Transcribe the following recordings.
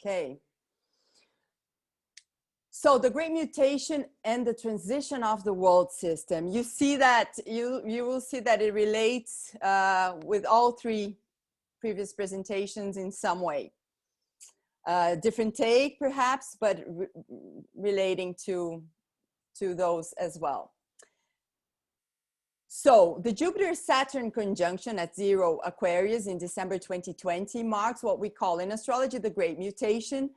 Okay. So the great mutation and the transition of the world system, you see that, you will see that it relates with all three previous presentations in some way. Different take perhaps, but relating to those as well. So the Jupiter-Saturn conjunction at 0 Aquarius in December 2020 marks what we call in astrology the great mutation,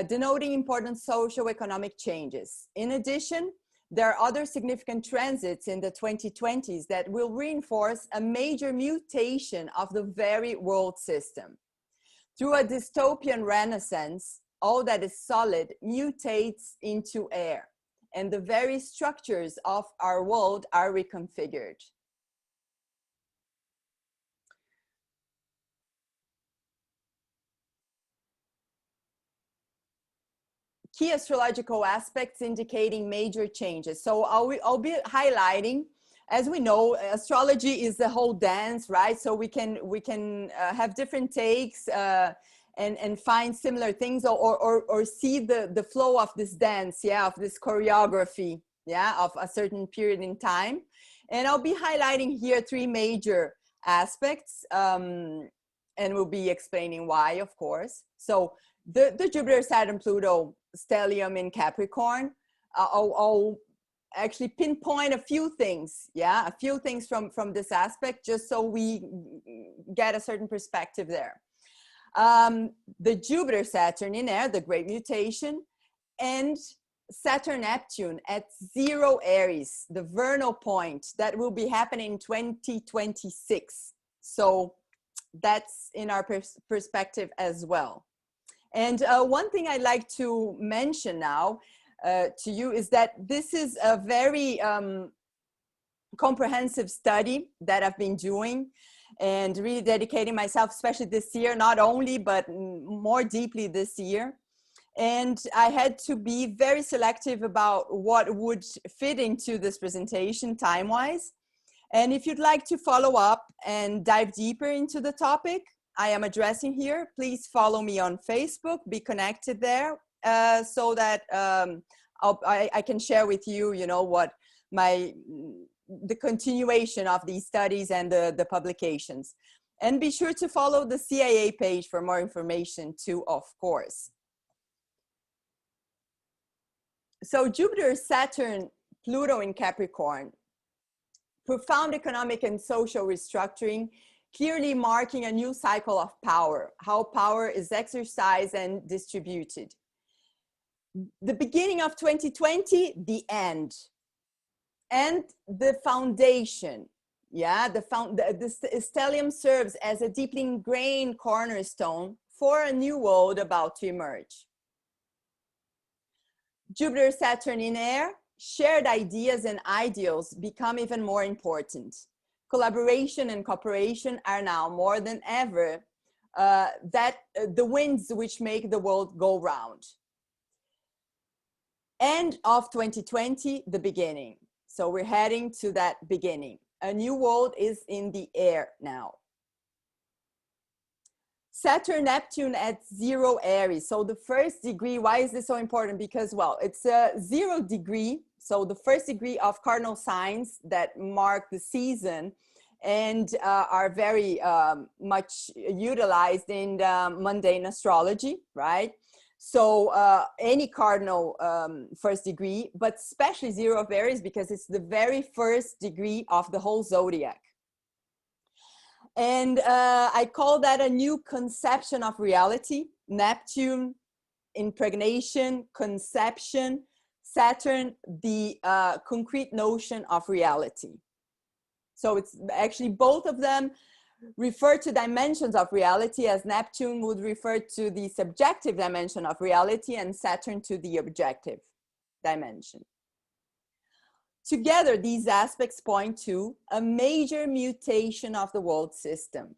denoting important socio-economic changes. In addition, there are other significant transits in the 2020s that will reinforce a major mutation of the very world system. Through a dystopian renaissance, all that is solid mutates into air, and the very structures of our world are reconfigured. Key astrological aspects indicating major changes. So I'll be highlighting, as we know, astrology is the whole dance, right? So we can have different takes and find similar things, or see the flow of this dance, yeah, of this choreography, yeah, of a certain period in time. And I'll be highlighting here three major aspects, and we'll be explaining why, of course. So the Jupiter-Saturn-Pluto stellium in Capricorn, I'll actually pinpoint a few things, yeah, a few things from this aspect, just so we get a certain perspective there. The Jupiter-Saturn in air, the great mutation, and Saturn-Neptune at 0 Aries, the vernal point, that will be happening in 2026. So that's in our perspective as well. And one thing I'd like to mention now to you is that this is a very comprehensive study that I've been doing and really dedicating myself, especially this year, not only, but more deeply this year. And I had to be very selective about what would fit into this presentation time-wise. And if you'd like to follow up and dive deeper into the topic I am addressing here, please follow me on Facebook, be connected there, so that I can share with you, you know, what the continuation of these studies and the publications. And be sure to follow the CIA page for more information too, of course. So Jupiter, Saturn, Pluto in Capricorn, profound economic and social restructuring, clearly marking a new cycle of power, how power is exercised and distributed. The beginning of 2020, the end. And the foundation, yeah, the stellium serves as a deeply ingrained cornerstone for a new world about to emerge. Jupiter, Saturn in air, shared ideas and ideals become even more important. Collaboration and cooperation are now more than ever the winds which make the world go round. End of 2020, the beginning. So we're heading to that beginning. A new world is in the air now. Saturn, Neptune at 0 Aries. So the first degree, why is this so important? Because, well, it's a 0 degree. So the first degree of cardinal signs that mark the season and are very much utilized in mundane astrology, right? So any cardinal first degree, but especially 0 of Aries, because it's the very first degree of the whole zodiac. And I call that a new conception of reality. Neptune, impregnation, conception. Saturn, the concrete notion of reality. So it's actually both of them refer to dimensions of reality, as Neptune would refer to the subjective dimension of reality and Saturn to the objective dimension. Together, these aspects point to a major mutation of the world system.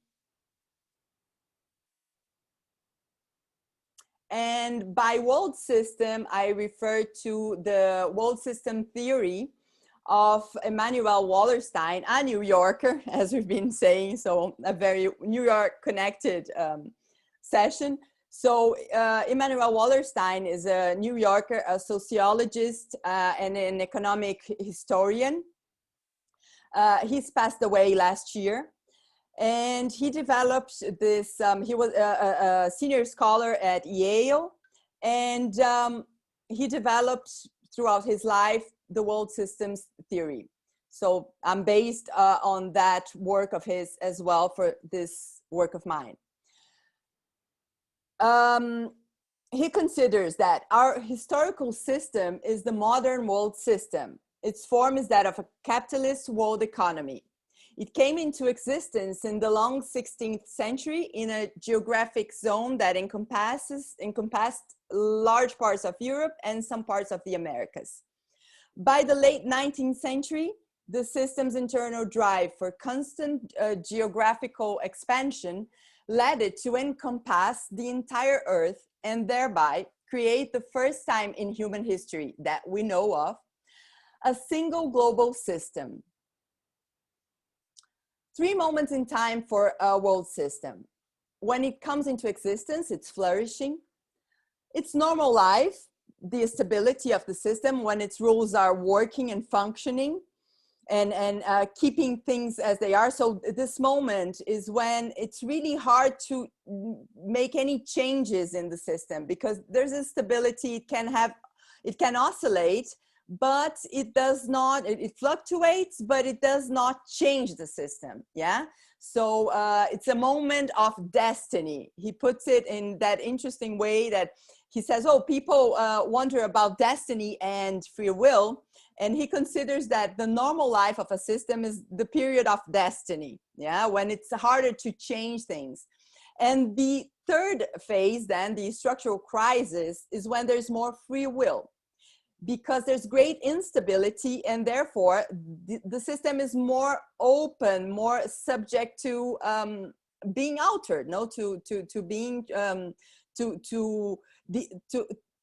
And by world system, I refer to the world system theory of Emmanuel Wallerstein, a New Yorker, as we've been saying, so a very New York connected session. So Emmanuel Wallerstein is a New Yorker, a sociologist and an economic historian. He's passed away last year. And he developed this, he was a senior scholar at Yale, and he developed throughout his life the world systems theory. So I'm based on that work of his as well for this work of mine. He considers that our historical system is the modern world system. Its form is that of a capitalist world economy. It came into existence in the long 16th century in a geographic zone that encompassed large parts of Europe and some parts of the Americas. By the late 19th century, the system's internal drive for constant geographical expansion led it to encompass the entire Earth and thereby create the first time in human history that we know of a single global system. 3 moments in time for a world system. When it comes into existence, it's flourishing. It's normal life, the stability of the system when its rules are working and functioning and keeping things as they are. So this moment is when it's really hard to make any changes in the system because there's a stability. It can oscillate, but it does not, it fluctuates, but it does not change the system, yeah? So it's a moment of destiny. He puts it in that interesting way that he says, oh, people wonder about destiny and free will. And he considers that the normal life of a system is the period of destiny, yeah? When it's harder to change things. And the third phase then, the structural crisis, is when there's more free will, because there's great instability and therefore the system is more open, more subject to being altered, no, to being to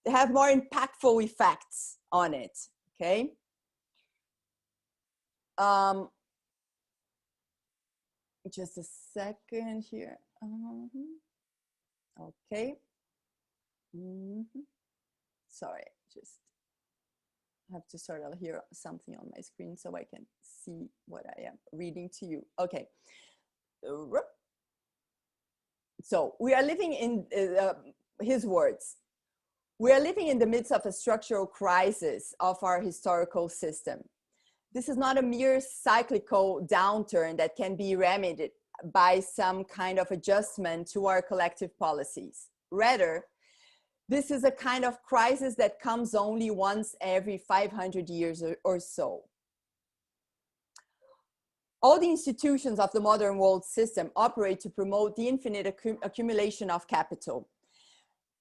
have more impactful effects on it. Okay. Just a second here. Okay. Sorry, just have to sort of hear something on my screen so I can see what I am reading to you. Okay. So we are living in his words. We are living in the midst of a structural crisis of our historical system. This is not a mere cyclical downturn that can be remedied by some kind of adjustment to our collective policies. Rather, this is a kind of crisis that comes only once every 500 years or so. All the institutions of the modern world system operate to promote the infinite accumulation of capital.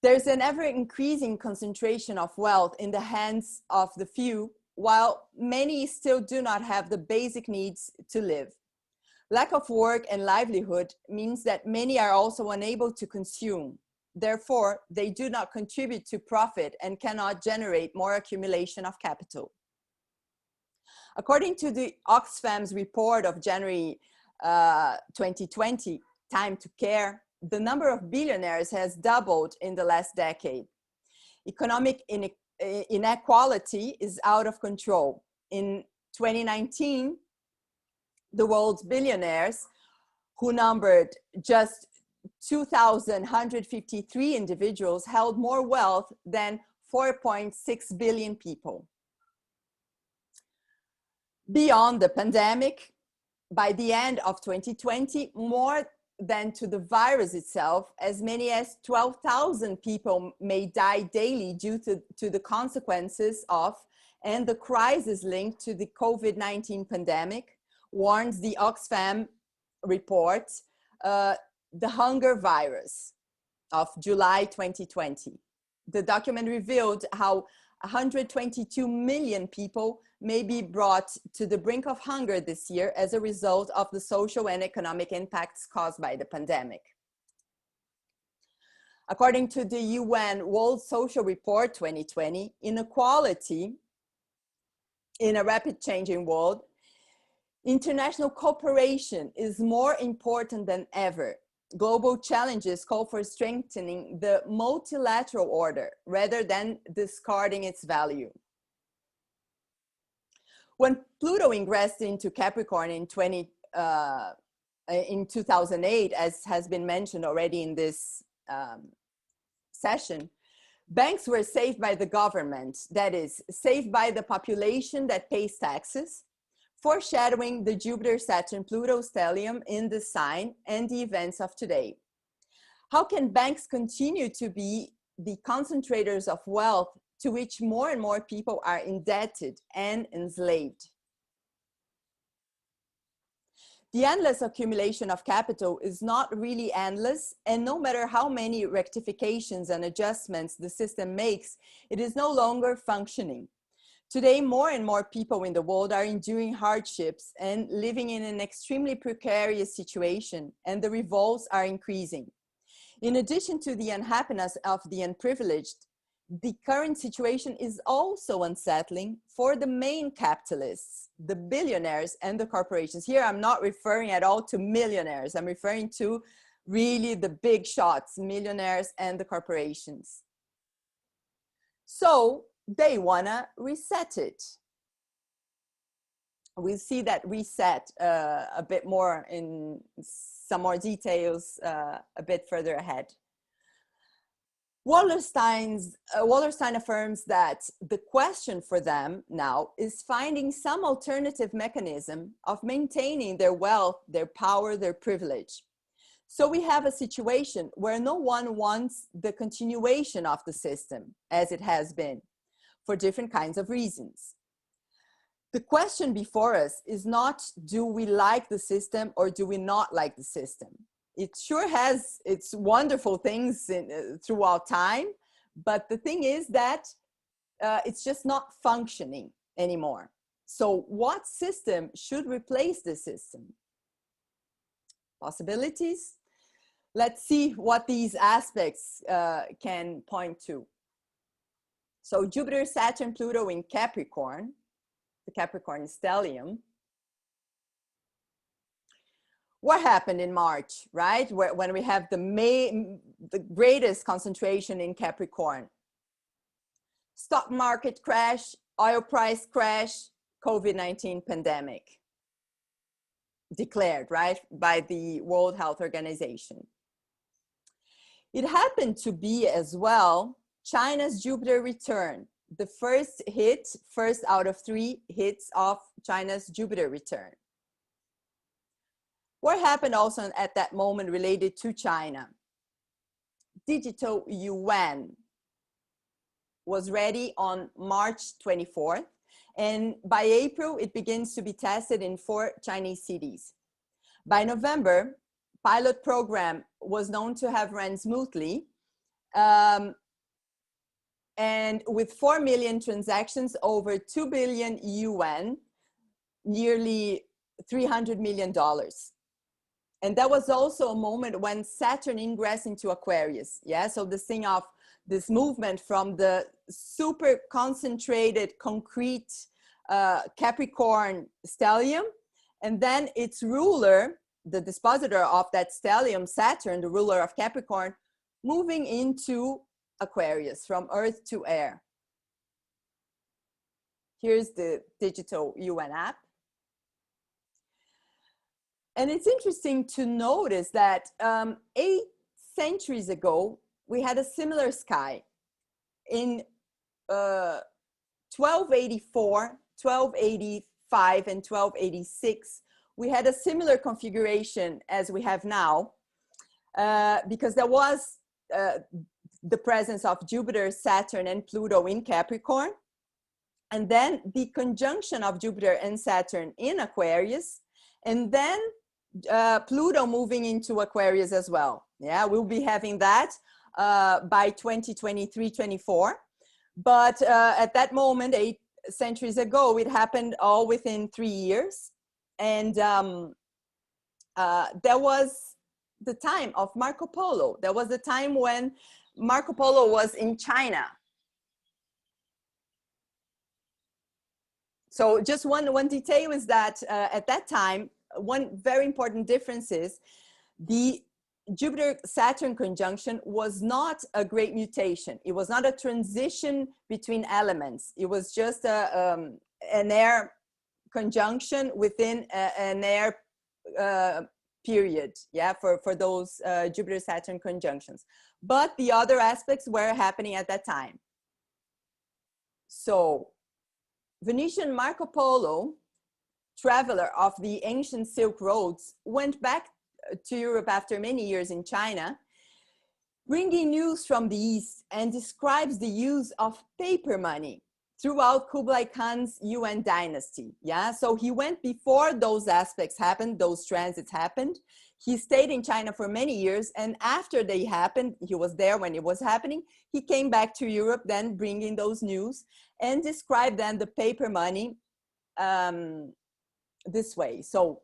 There's an ever-increasing concentration of wealth in the hands of the few, while many still do not have the basic needs to live. Lack of work and livelihood means that many are also unable to consume. Therefore, they do not contribute to profit and cannot generate more accumulation of capital. According to the Oxfam's report of January 2020, Time to Care, the number of billionaires has doubled in the last decade. Economic inequality is out of control. In 2019, the world's billionaires, who numbered just 2,153 individuals, held more wealth than 4.6 billion people. Beyond the pandemic, by the end of 2020, more than to the virus itself, as many as 12,000 people may die daily due to the consequences of and the crisis linked to the COVID-19 pandemic, warns the Oxfam report, The Hunger Virus of July 2020. The document revealed how 122 million people may be brought to the brink of hunger this year as a result of the social and economic impacts caused by the pandemic. According to the UN World Social Report 2020, inequality in a rapid changing world, international cooperation is more important than ever. global challenges call for strengthening the multilateral order rather than discarding its value. When Pluto ingressed into Capricorn in 2008, as has been mentioned already in this session, banks were saved by the government, that is, saved by the population that pays taxes, foreshadowing the Jupiter-Saturn-Pluto stellium in the sign and the events of today. How can banks continue to be the concentrators of wealth to which more and more people are indebted and enslaved? The endless accumulation of capital is not really endless, and no matter how many rectifications and adjustments the system makes, it is no longer functioning. Today, more and more people in the world are enduring hardships and living in an extremely precarious situation, and the revolts are increasing. In addition to the unhappiness of the unprivileged, the current situation is also unsettling for the main capitalists, the billionaires and the corporations. Here, I'm not referring at all to millionaires. I'm referring to really the big shots, millionaires and the corporations. So they wanna reset it. We'll see that reset a bit more in some more details a bit further ahead. Wallerstein affirms that the question for them now is finding some alternative mechanism of maintaining their wealth, their power, their privilege. So we have a situation where no one wants the continuation of the system as it has been for different kinds of reasons. The question before us is not, do we like the system or do we not like the system? It sure has its wonderful things throughout time, but the thing is that it's just not functioning anymore. So what system should replace this system? Possibilities? Let's see what these aspects can point to. So Jupiter, Saturn, Pluto in Capricorn, the Capricorn stellium. What happened in March, right? When we have the greatest concentration in Capricorn. Stock market crash, oil price crash, COVID-19 pandemic. Declared, right, by the World Health Organization. It happened to be as well China's Jupiter return, the first out of 3 hits of China's Jupiter return. What happened also at that moment related to China? Digital yuan was ready on March 24th, and by April, it begins to be tested in 4 Chinese cities. By November, pilot program was known to have run smoothly, and with 4 million transactions, over 2 billion yuan, nearly $300 million. And that was also a moment when Saturn ingressed into Aquarius. Yeah, so this thing of this movement from the super concentrated, concrete Capricorn stellium, and then its ruler, the dispositor of that stellium, Saturn, the ruler of Capricorn, moving into Aquarius from Earth to air. Here's the digital UN app. And it's interesting to notice that 8 centuries ago, we had a similar sky. In 1284, 1285, and 1286, we had a similar configuration as we have now, because there was the presence of Jupiter, Saturn, and Pluto in Capricorn, and then the conjunction of Jupiter and Saturn in Aquarius, and then Pluto moving into Aquarius as well. Yeah, we'll be having that by 2023-24. But at that moment, 8 centuries ago, it happened all within 3 years. And there was the time of Marco Polo. There was the time when Marco Polo was in China. So just one detail is that at that time, one very important difference is the Jupiter-Saturn conjunction was not a great mutation. It was not a transition between elements. It was just an air conjunction within an air period, yeah, for those Jupiter-Saturn conjunctions. But the other aspects were happening at that time. So Venetian Marco Polo, traveler of the ancient Silk Roads, went back to Europe after many years in China, bringing news from the East, and describes the use of paper money throughout Kublai Khan's Yuan dynasty. Yeah, so he went before those aspects happened, those transits happened. He stayed in China for many years, and after they happened, he was there when it was happening. He came back to Europe, then bringing those news, and described then the paper money this way. So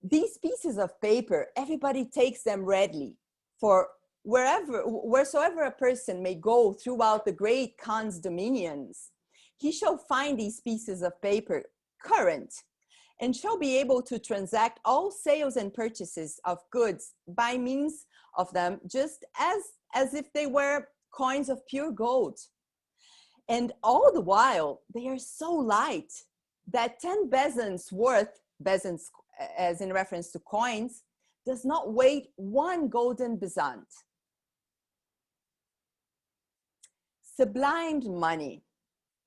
these pieces of paper, everybody takes them readily for wheresoever a person may go throughout the great Khan's dominions. He shall find these pieces of paper current and shall be able to transact all sales and purchases of goods by means of them, just as if they were coins of pure gold. And all the while, they are so light that 10 bezants worth, bezants as in reference to coins, does not weigh one golden bezant. Sublimed money,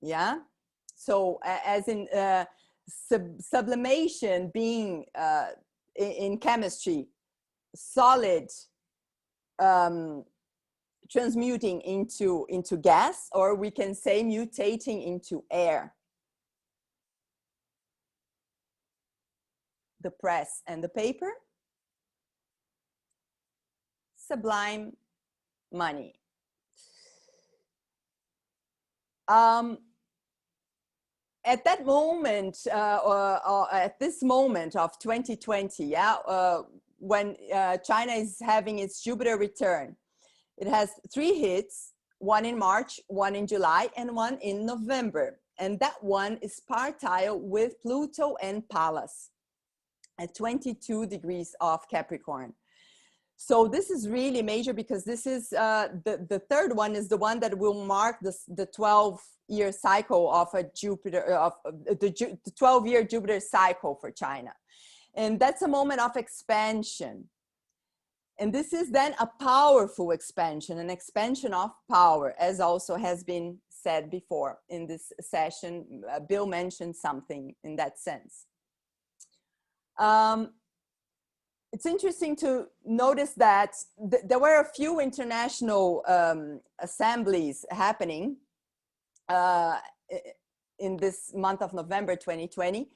yeah? So as in sublimation being in chemistry, solid transmuting into gas, or we can say mutating into air. The press and the paper, sublime money. At that moment, at this moment of 2020, yeah, when China is having its Jupiter return, it has 3 hits, one in March, one in July, and one in November. And that one is partile with Pluto and Pallas at 22 degrees of Capricorn. So this is really major, because this is the third one is the one that will mark the 12-year cycle of a Jupiter, of the 12-year Jupiter cycle for China. And that's a moment of expansion. And this is then a powerful expansion, an expansion of power, as also has been said before in this session. Bill mentioned something in that sense. It's interesting to notice that there were a few international assemblies happening in this month of November 2020.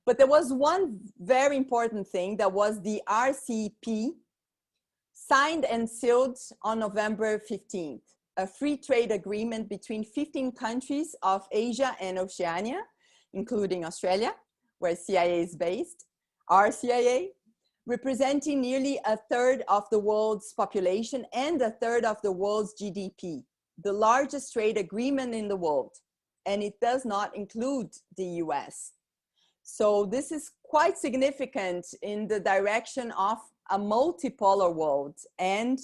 But there was one very important thing, that was the RCEP, signed and sealed on November 15th, a free trade agreement between 15 countries of Asia and Oceania, including Australia, where CIA is based, RCIA, representing nearly 1/3 of the world's population and 1/3 of the world's GDP, the largest trade agreement in the world. And it does not include the US. So this is quite significant in the direction of a multipolar world, and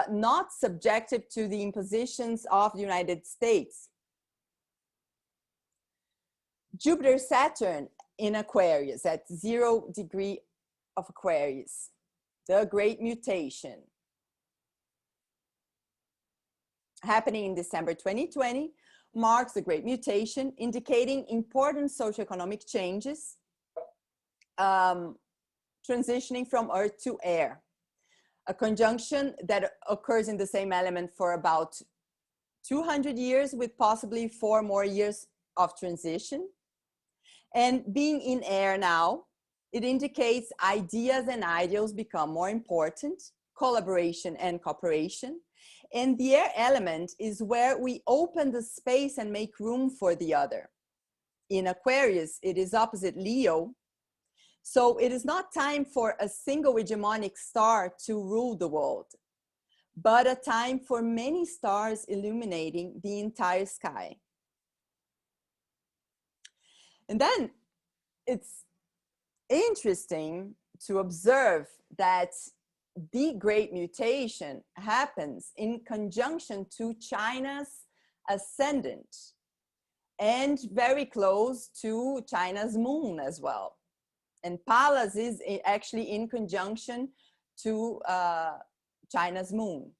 not subjective to the impositions of the United States. Jupiter-Saturn in Aquarius at 0 degree of Aquarius, the great mutation, happening in December 2020, marks the great mutation, indicating important socioeconomic changes, transitioning from Earth to air. A conjunction that occurs in the same element for about 200 years, with possibly 4 more years of transition. And being in air now, it indicates ideas and ideals become more important, collaboration and cooperation. And the air element is where we open the space and make room for the other. In Aquarius, it is opposite Leo. So it is not time for a single hegemonic star to rule the world, but a time for many stars illuminating the entire sky. And then it's interesting to observe that the great mutation happens in conjunction to China's ascendant and very close to China's moon as well. And Pallas is actually in conjunction to China's moon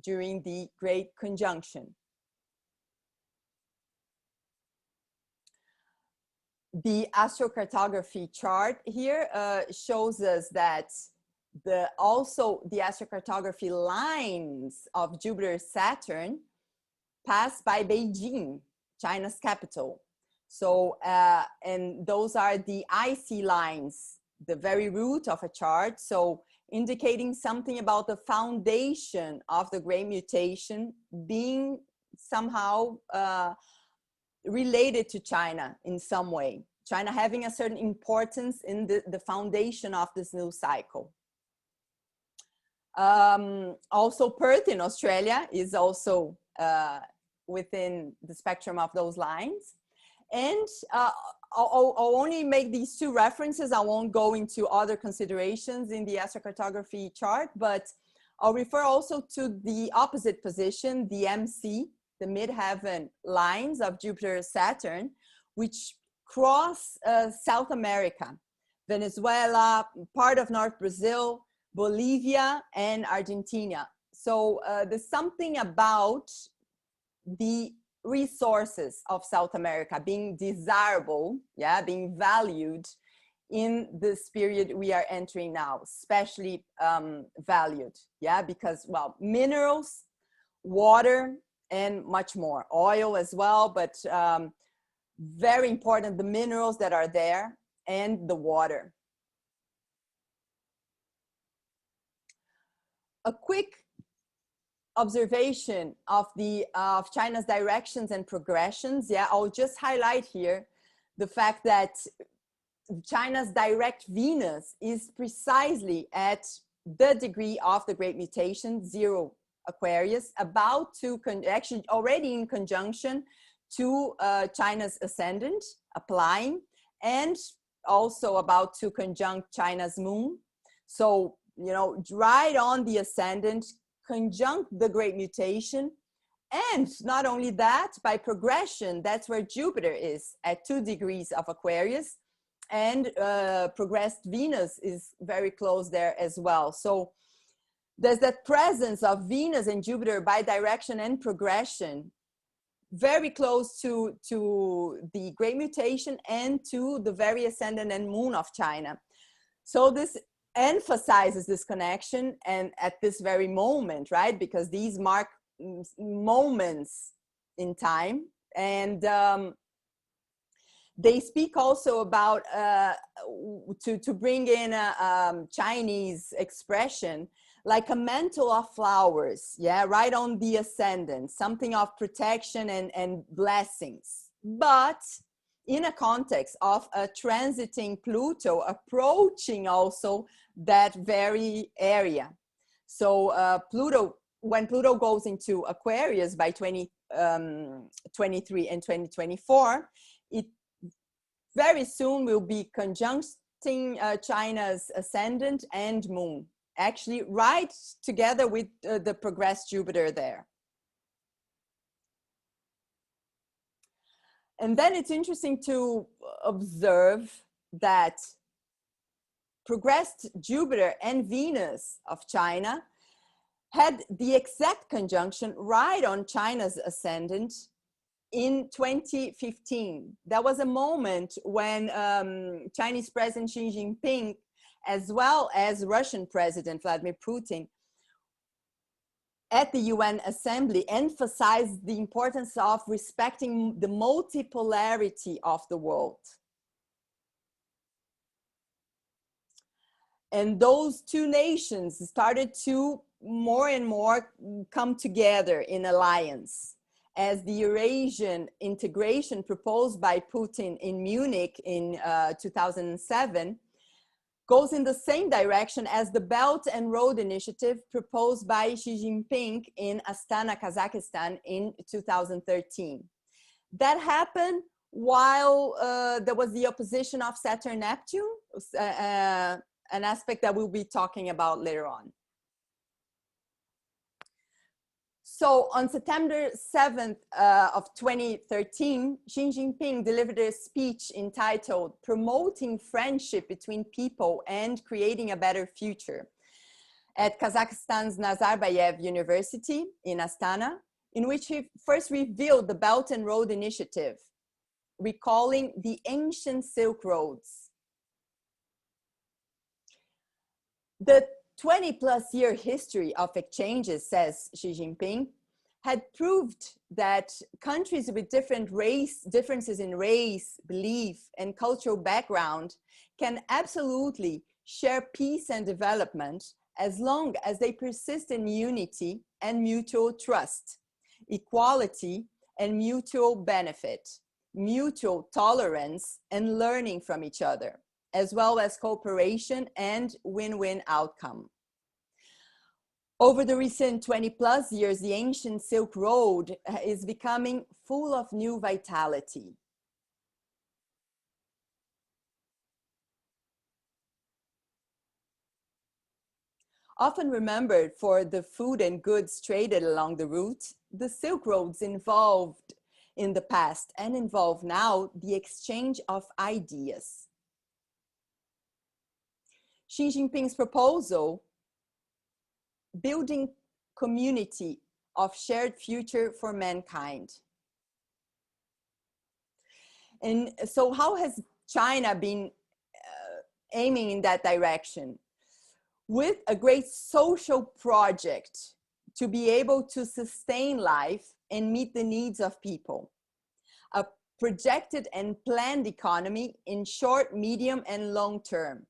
during the Great Conjunction. The astrocartography chart here shows us that also the astrocartography lines of Jupiter-Saturn pass by Beijing, China's capital. So, and those are the IC lines, the very root of a chart. So indicating something about the foundation of the Great Mutation being somehow related to China in some way. China having a certain importance in the foundation of this new cycle. Also Perth in Australia is also within the spectrum of those lines. And I'll only make these two references. I won't go into other considerations in the astrocartography chart, but I'll refer also to the opposite position, the MC, the midheaven lines of Jupiter-Saturn, which cross South America, Venezuela, part of North Brazil, Bolivia, and Argentina. So there's something about the resources of South America being desirable, yeah, being valued in this period we are entering now, especially valued, yeah, because, well, minerals, water, and much more, oil as well, but very important, the minerals that are there and the water. A quick observation of China's directions and progressions. Yeah, I'll just highlight here the fact that China's direct Venus is precisely at the degree of the Great Mutation, 0 Aquarius, about to actually already in conjunction to China's ascendant, applying, and also about to conjunct China's moon. So, you know, right on the ascendant, conjunct the Great Mutation. And not only that, by progression, that's where Jupiter is at 2 degrees of Aquarius, and progressed Venus is very close there as well. So there's that presence of Venus and Jupiter by direction and progression very close to the Great Mutation and to the very ascendant and moon of China. So this emphasizes this connection, and at this very moment, right? Because these mark moments in time, and they speak also about to bring in a Chinese expression, like a mantle of flowers, yeah, right on the ascendant, something of protection and blessings, but in a context of a transiting Pluto approaching also that very area. So Pluto, when Pluto goes into Aquarius by 2023 and 2024, it very soon will be conjuncting China's ascendant and moon, actually right together with the progressed Jupiter there. And then it's interesting to observe that progressed Jupiter and Venus of China had the exact conjunction right on China's ascendant in 2015. That was a moment when Chinese President Xi Jinping, as well as Russian President Vladimir Putin, at the UN Assembly, emphasized the importance of respecting the multipolarity of the world. And those two nations started to more and more come together in alliance, as the Eurasian integration proposed by Putin in Munich in 2007 goes in the same direction as the Belt and Road Initiative proposed by Xi Jinping in Astana, Kazakhstan in 2013. That happened while there was the opposition of Saturn-Neptune, an aspect that we'll be talking about later on. So on September 7th of 2013, Xi Jinping delivered a speech entitled Promoting Friendship Between People and Creating a Better Future at Kazakhstan's Nazarbayev University in Astana, in which he first revealed the Belt and Road Initiative, recalling the ancient Silk Roads. The 20+ year history of exchanges, says Xi Jinping, had proved that countries with differences in race, belief, and cultural background can absolutely share peace and development as long as they persist in unity and mutual trust, equality and mutual benefit, mutual tolerance and learning from each other, as well as cooperation and win-win outcome. Over the recent 20+ years, the ancient Silk Road is becoming full of new vitality. Often remembered for the food and goods traded along the route, the Silk Roads involved in the past and involve now the exchange of ideas. Xi Jinping's proposal, building community of shared future for mankind. And so how has China been aiming in that direction? With a great social project to be able to sustain life and meet the needs of people. A projected and planned economy in short, medium, and long term.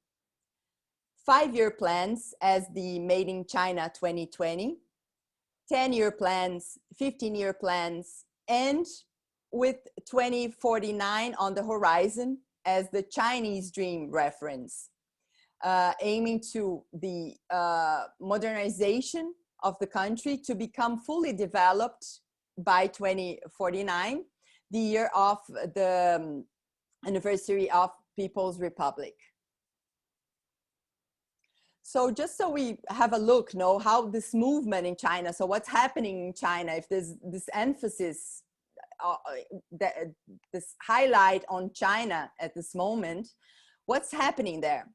5-year plans as the Made in China 2020, 10-year plans, 15-year plans, and with 2049 on the horizon as the Chinese dream reference, aiming to the modernization of the country to become fully developed by 2049, the year of the anniversary of People's Republic. So just so we have a look, know how this movement in China, so what's happening in China, if there's this emphasis, this highlight on China at this moment, what's happening there?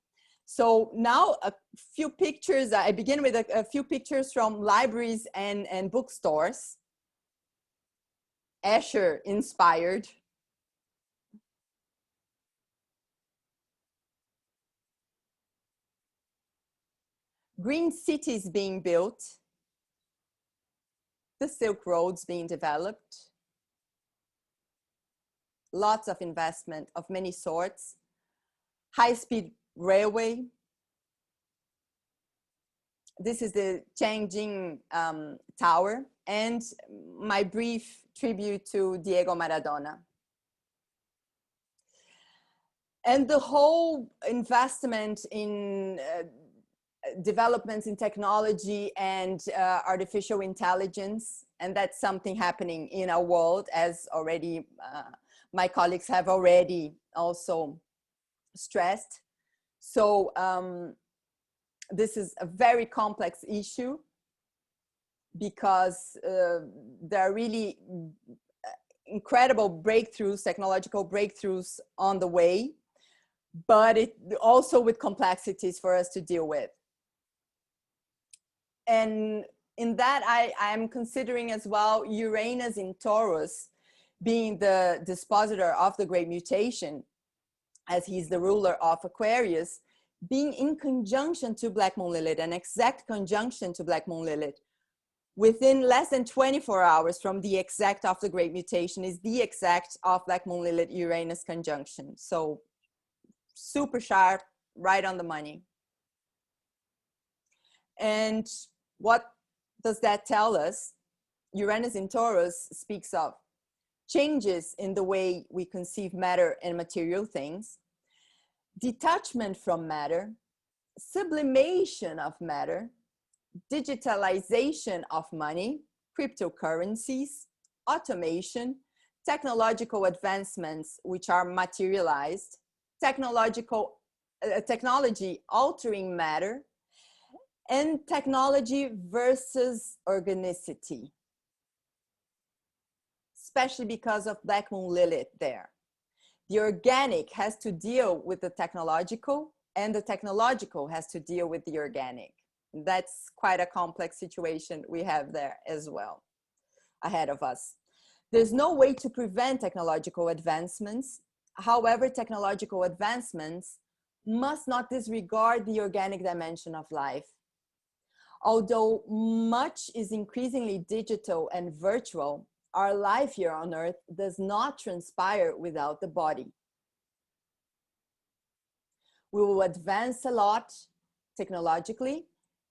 So now a few pictures, I begin with a few pictures from libraries and bookstores, Escher inspired. Green cities being built, the Silk Roads being developed, lots of investment of many sorts, high-speed railway. This is the Tianjin Tower, and my brief tribute to Diego Maradona. And the whole investment in developments in technology and artificial intelligence, and that's something happening in our world, as already my colleagues have already also stressed. So this is a very complex issue because there are really incredible breakthroughs, technological breakthroughs on the way, but it also with complexities for us to deal with. And in that, I am considering as well Uranus in Taurus being the dispositor of the Great Mutation, as he's the ruler of Aquarius, being in conjunction to Black Moon Lilith, an exact conjunction to Black Moon Lilith. Within less than 24 hours from the exact of the Great Mutation is the exact of Black Moon Lilith Uranus conjunction. So super sharp, right on the money. And what does that tell us? Uranus in Taurus speaks of changes in the way we conceive matter and material things, detachment from matter, sublimation of matter, digitalization of money, cryptocurrencies, automation, technological advancements which are materialized, technology altering matter, and technology versus organicity. especially because of Black Moon Lilith there. The organic has to deal with the technological, and the technological has to deal with the organic. That's quite a complex situation we have there as well ahead of us. There's no way to prevent technological advancements. However, technological advancements must not disregard the organic dimension of life. Although much is increasingly digital and virtual, our life here on Earth does not transpire without the body. We will advance a lot technologically,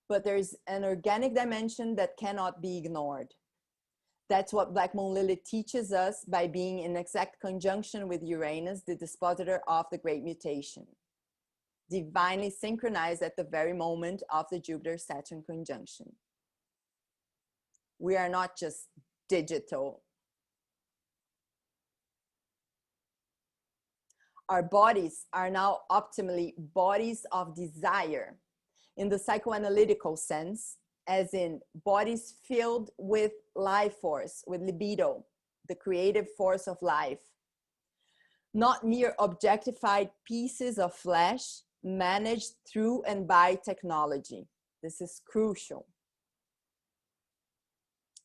but there's an organic dimension that cannot be ignored. That's what Black Moon Lilith teaches us by being in exact conjunction with Uranus, the dispositor of the Great Mutation, divinely synchronized at the very moment of the Jupiter-Saturn conjunction. We are not just digital. Our bodies are now optimally bodies of desire in the psychoanalytical sense, as in bodies filled with life force, with libido, the creative force of life. Not mere objectified pieces of flesh managed through and by technology. This is crucial.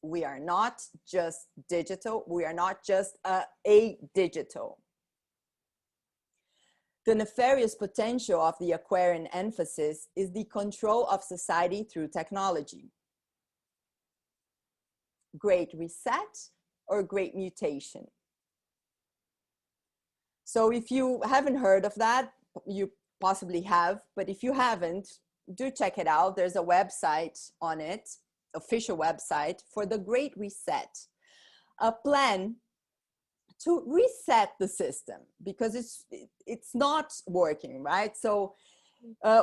We are not just digital. We are not just a digital. The nefarious potential of the Aquarian emphasis is the control of society through technology. Great reset or great mutation. So if you haven't heard of that, you possibly have, but if you haven't, do check it out. There's a website on it, official website for the Great Reset, a plan to reset the system because it's not working, right? So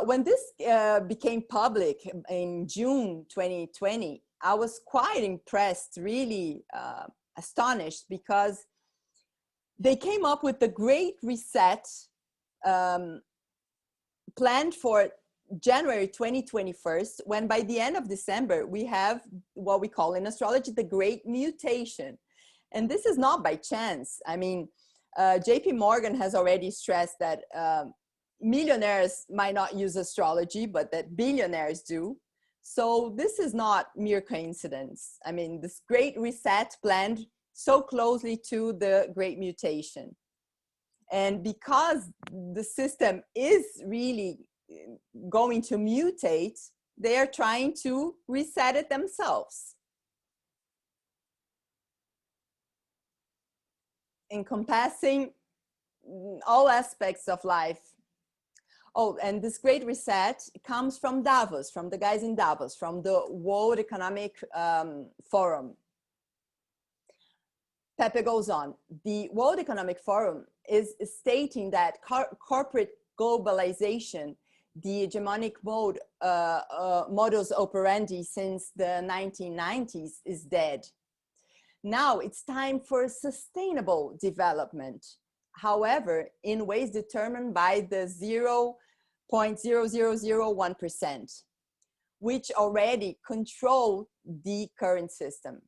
when this became public in June 2020, I was quite impressed, really astonished, because they came up with the Great Reset planned for January 2021, when by the end of December, we have what we call in astrology the Great Mutation. And this is not by chance. I mean, JP Morgan has already stressed that millionaires might not use astrology, but that billionaires do. So this is not mere coincidence. I mean, this Great Reset planned so closely to the Great Mutation. And because the system is really going to mutate, they are trying to reset it themselves, encompassing all aspects of life. Oh, and this Great Reset comes from Davos, from the guys in Davos, from the World Economic Forum. Pepe goes on. The World Economic Forum is stating that corporate globalization, the hegemonic mode, modus operandi since the 1990s, is dead. Now it's time for sustainable development. However, in ways determined by the 0.0001%, which already control the current system.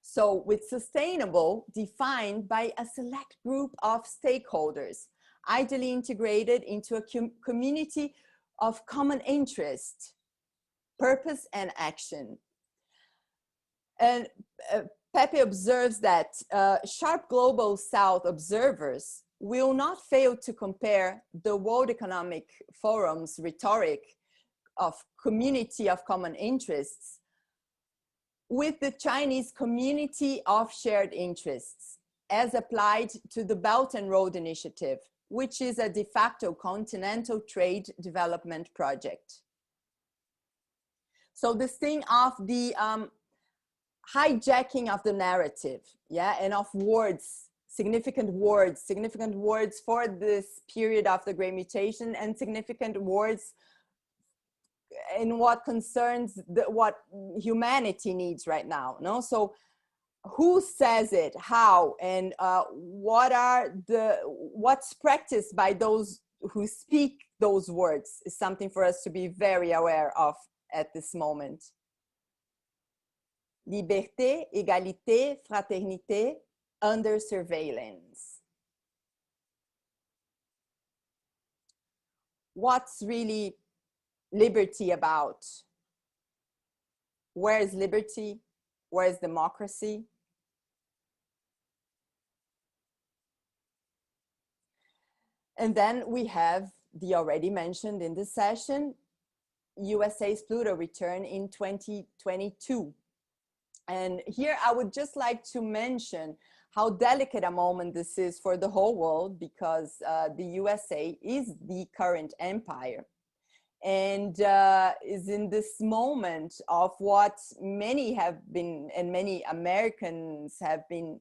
So with sustainable defined by a select group of stakeholders, ideally integrated into a community of common interest, purpose and action. And Pepe observes that sharp global South observers will not fail to compare the World Economic Forum's rhetoric of community of common interests with the Chinese community of shared interests as applied to the Belt and Road Initiative, which is a de facto continental trade development project. So this thing of the hijacking of the narrative, yeah, and of words, significant words for this period of the Great Mutation, and significant words in what concerns what humanity needs right now, no? So who says it, how, and what's practiced by those who speak those words is something for us to be very aware of at this moment. liberté, égalité, fraternité, under surveillance. What's really liberty about? Where is liberty? Where is democracy? And then we have the already mentioned in this session, USA's Pluto return in 2022. And here I would just like to mention how delicate a moment this is for the whole world, because the USA is the current empire and is in this moment of what many have been, and many Americans have been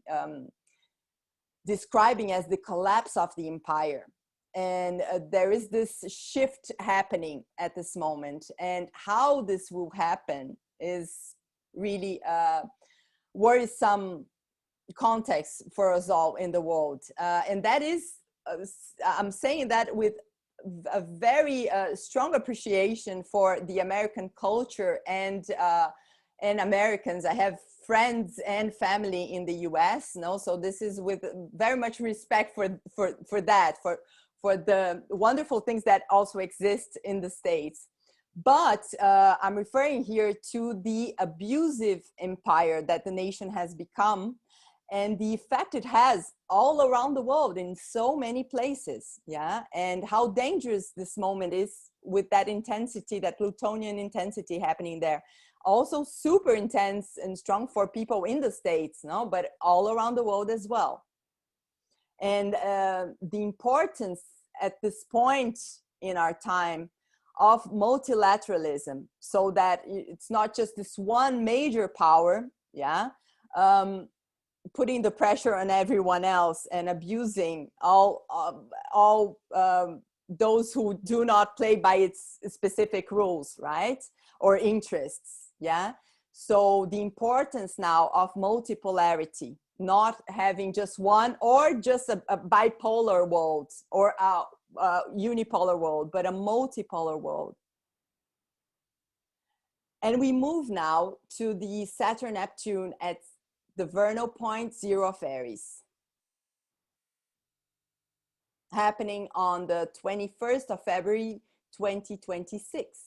describing as the collapse of the empire. And there is this shift happening at this moment, and how this will happen is really worrisome context for us all in the world. And that is, I'm saying that with a very strong appreciation for the American culture and Americans. I have friends and family in the US, no? So this is with very much respect for that, for the wonderful things that also exist in the States. But I'm referring here to the abusive empire that the nation has become, and the effect it has all around the world in so many places, yeah? And how dangerous this moment is with that intensity, that Plutonian intensity happening there. Also super intense and strong for people in the States, no? But all around the world as well. And the importance at this point in our time of multilateralism, so that it's not just this one major power, yeah, putting the pressure on everyone else and abusing all those who do not play by its specific rules, right, or interests, yeah. So the importance now of multipolarity, not having just one or just a bipolar world or a unipolar world, but a multipolar world. And we move now to the Saturn-Neptune at the vernal point 0 of Aries, happening on the 21st of February 2026.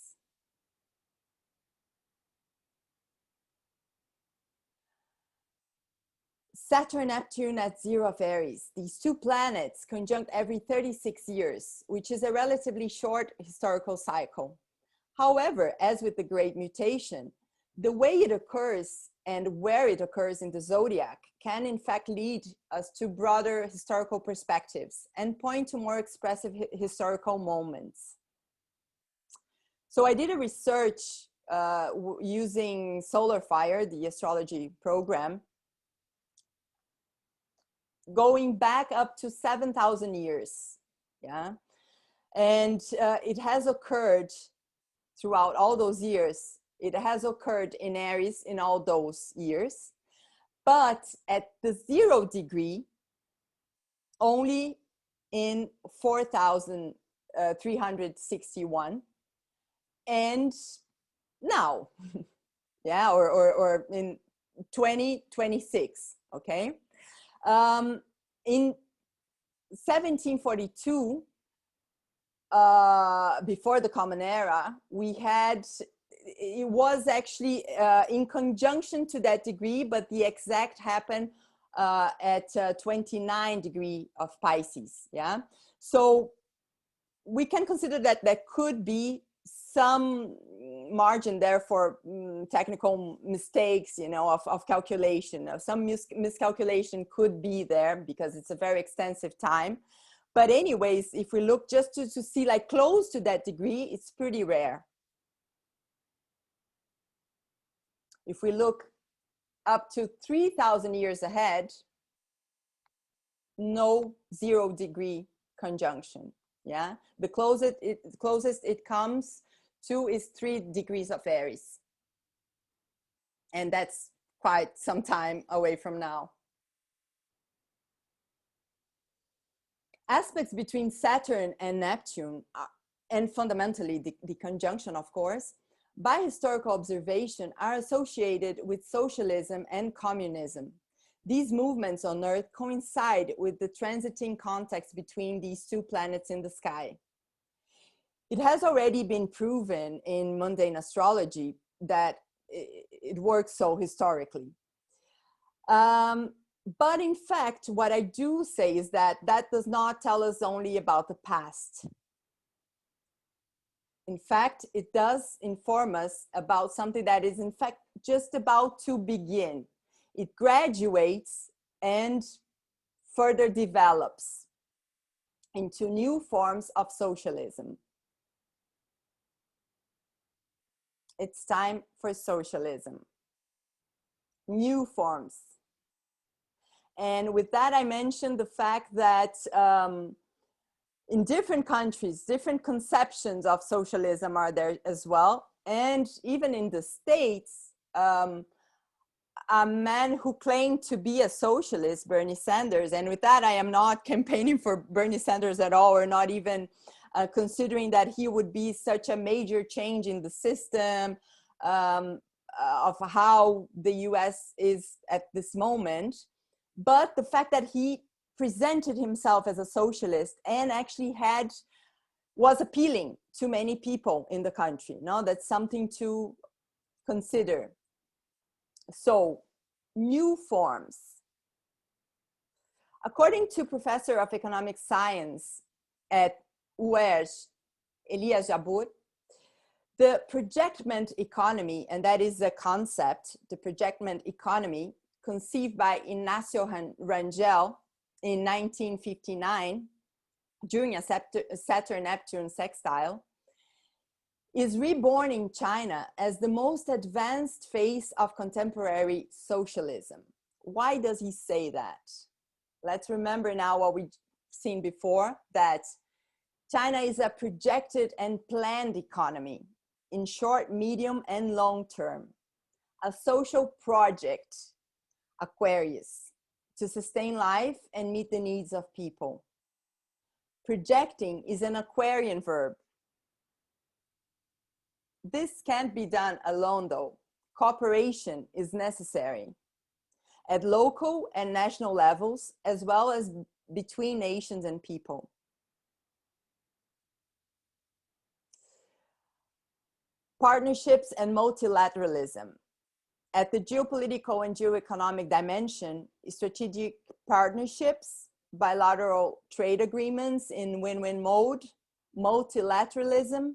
Saturn-Neptune at 0 of Aries, these two planets conjunct every 36 years, which is a relatively short historical cycle. However, as with the Great Mutation, the way it occurs and where it occurs in the zodiac can in fact lead us to broader historical perspectives and point to more expressive historical moments. So I did a research using SolarFire, the astrology program, going back up to 7,000 years, yeah? And it has occurred throughout all those years. It has occurred in Aries in all those years, but at the 0 degree, only in 4,361, and now, yeah, or in 2026, okay? In 1742, before the Common Era, we had, it was actually in conjunction to that degree, but the exact happened at 29 degree of Pisces, yeah? So we can consider that there could be some margin there for technical mistakes, you know, of calculation. Some miscalculation could be there because it's a very extensive time. But anyways, if we look just to see like close to that degree, it's pretty rare. If we look up to 3,000 years ahead, no 0 degree conjunction, yeah? The closest it comes to is 3 degrees of Aries. And that's quite some time away from now. Aspects between Saturn and Neptune, and fundamentally the conjunction, of course, by historical observation, are associated with socialism and communism. These movements on Earth coincide with the transiting context between these two planets in the sky. It has already been proven in mundane astrology that it works so historically. But in fact, what I do say is that that does not tell us only about the past. In fact, it does inform us about something that is in fact just about to begin. It graduates and further develops into new forms of socialism. It's time for socialism. New forms. And with that, I mentioned the fact that in different countries, different conceptions of socialism are there as well. And even in the States, a man who claimed to be a socialist, Bernie Sanders, and with that, I am not campaigning for Bernie Sanders at all, or not even considering that he would be such a major change in the system of how the US is at this moment. But the fact that he presented himself as a socialist and actually was appealing to many people in the country. No, that's something to consider. So, new forms. According to Professor of Economic Science at UERJ, Elias Jabbour, the projectment economy, and that is a concept, the projectment economy, conceived by Ignacio Rangel in 1959 during a Saturn-Neptune sextile, is reborn in China as the most advanced phase of contemporary socialism. Why does he say that? Let's remember now what we've seen before, that China is a projected and planned economy in short, medium, and long term. A social project, Aquarius, to sustain life and meet the needs of people. Projecting is an Aquarian verb. This can't be done alone though. Cooperation is necessary at local and national levels, as well as between nations and people. Partnerships and multilateralism. At the geopolitical and geoeconomic dimension, strategic partnerships, bilateral trade agreements in win-win mode, multilateralism.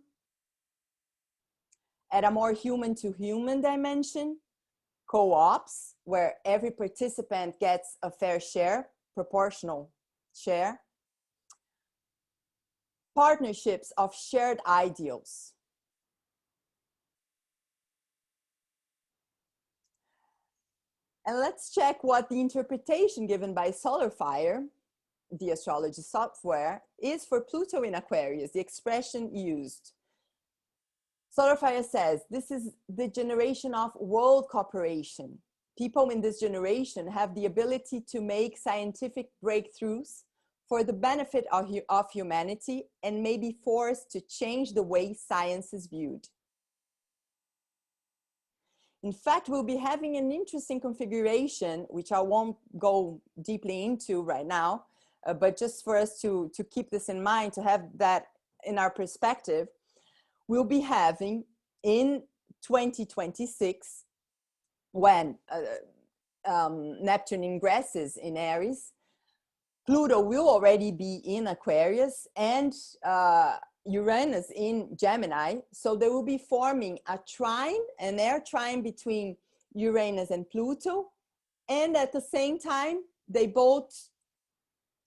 At a more human-to-human dimension, co-ops, where every participant gets a fair share, proportional share. Partnerships of shared ideals. And let's check what the interpretation given by SolarFire, the astrology software, is for Pluto in Aquarius, the expression used. SolarFire says, this is the generation of world cooperation. People in this generation have the ability to make scientific breakthroughs for the benefit of humanity and may be forced to change the way science is viewed. In fact, we'll be having an interesting configuration, which I won't go deeply into right now, but just for us to keep this in mind, to have that in our perspective, we'll be having in 2026, when Neptune ingresses in Aries, Pluto will already be in Aquarius, and Uranus in Gemini. So they will be forming a trine, an air trine between Uranus and Pluto. And at the same time, they both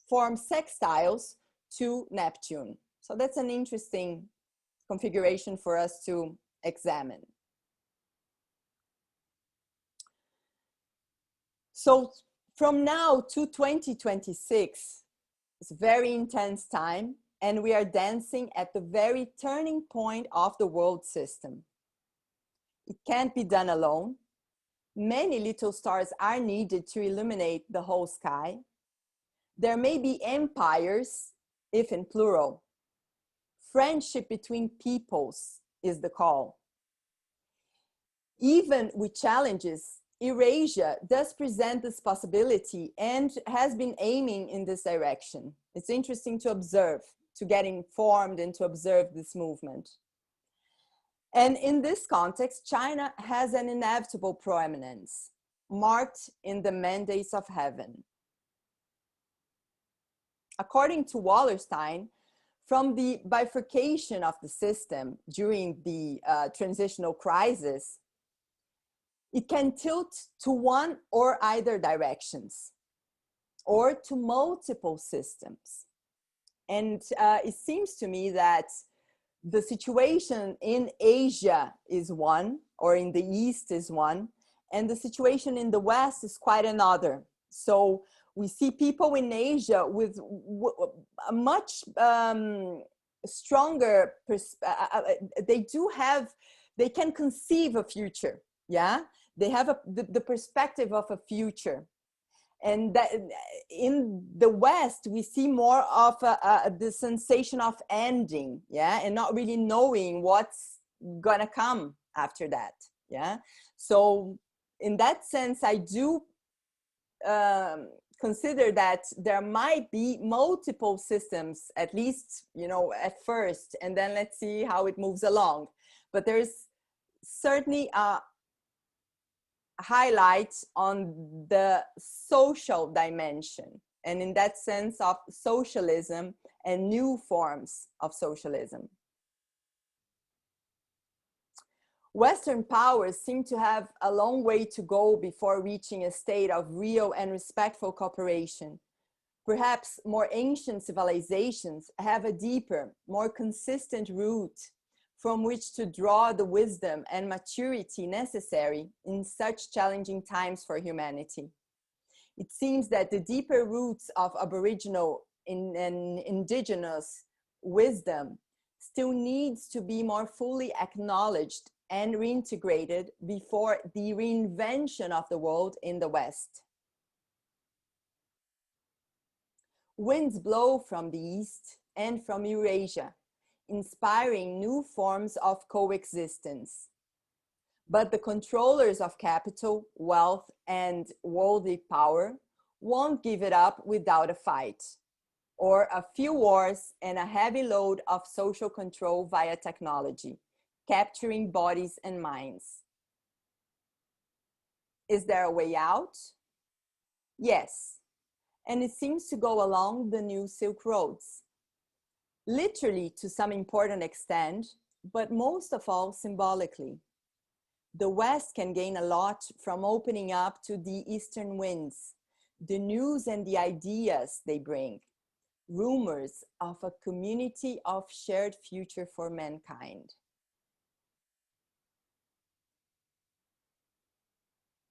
form sextiles to Neptune. So that's an interesting configuration for us to examine. So from now to 2026, it's a very intense time, and we are dancing at the very turning point of the world system. It can't be done alone. Many little stars are needed to illuminate the whole sky. There may be empires, if in plural. Friendship between peoples is the call. Even with challenges, Eurasia does present this possibility and has been aiming in this direction. It's interesting to observe, to get informed and to observe this movement. And in this context, China has an inevitable proeminence, marked in the mandates of heaven. According to Wallerstein, from the bifurcation of the system during the transitional crisis, it can tilt to one or either directions or to multiple systems. And it seems to me that the situation in Asia is one, or in the East is one, and the situation in the West is quite another. So we see people in Asia with a much stronger, they can conceive a future, yeah? They have the perspective of a future. And that in the West, we see more of the sensation of ending, yeah? And not really knowing what's gonna come after that, yeah? So in that sense, I do consider that there might be multiple systems, at least, you know, at first, and then let's see how it moves along. But there's certainly a highlight on the social dimension, and in that sense of socialism and new forms of socialism. Western powers seem to have a long way to go before reaching a state of real and respectful cooperation. Perhaps more ancient civilizations have a deeper, more consistent root from which to draw the wisdom and maturity necessary in such challenging times for humanity. It seems that the deeper roots of Aboriginal and indigenous wisdom still needs to be more fully acknowledged and reintegrated before the reinvention of the world in the West. Winds blow from the East and from Eurasia, inspiring new forms of coexistence. But the controllers of capital, wealth, and worldly power won't give it up without a fight, or a few wars and a heavy load of social control via technology, capturing bodies and minds. Is there a way out? Yes, and it seems to go along the new Silk Roads. Literally to some important extent, but most of all symbolically. The West can gain a lot from opening up to the Eastern winds, the news and the ideas they bring, rumors of a community of shared future for mankind.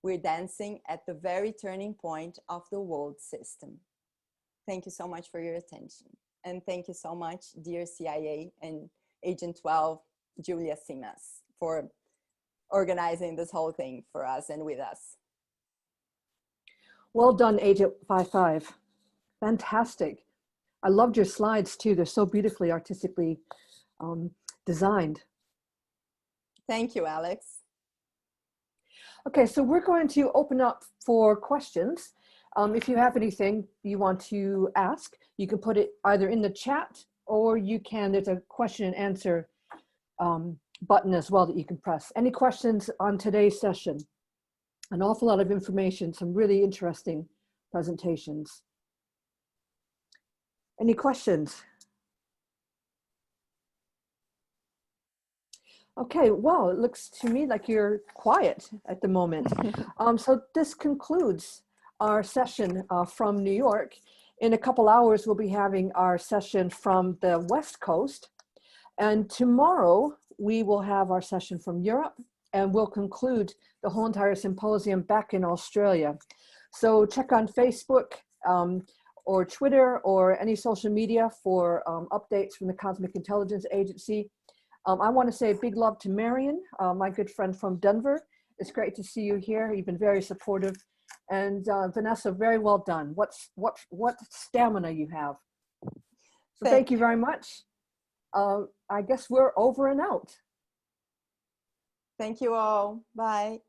We're dancing at the very turning point of the world system. Thank you so much for your attention. And thank you so much, dear CIA and Agent 12, Julia Simas, for organizing this whole thing for us and with us. Well done, Agent 55. Fantastic. I loved your slides too. They're so beautifully artistically designed. Thank you, Alex. Okay, so we're going to open up for questions. If you have anything you want to ask, you can put it either in the chat or you can, there's a question and answer button as well that you can press. Any questions on today's session? An awful lot of information, some really interesting presentations. Any questions? Okay, well, it looks to me like you're quiet at the moment. So this concludes our session from New York. In a couple hours, we'll be having our session from the West Coast. And tomorrow, we will have our session from Europe, and we'll conclude the whole entire symposium back in Australia. So check on Facebook or Twitter or any social media for updates from the Cosmic Intelligence Agency. I want to say a big love to Marion, my good friend from Denver. It's great to see you here. You've been very supportive. And Vanessa, very well done. What stamina you have. So thank you very much. I guess we're over and out. Thank you all. Bye.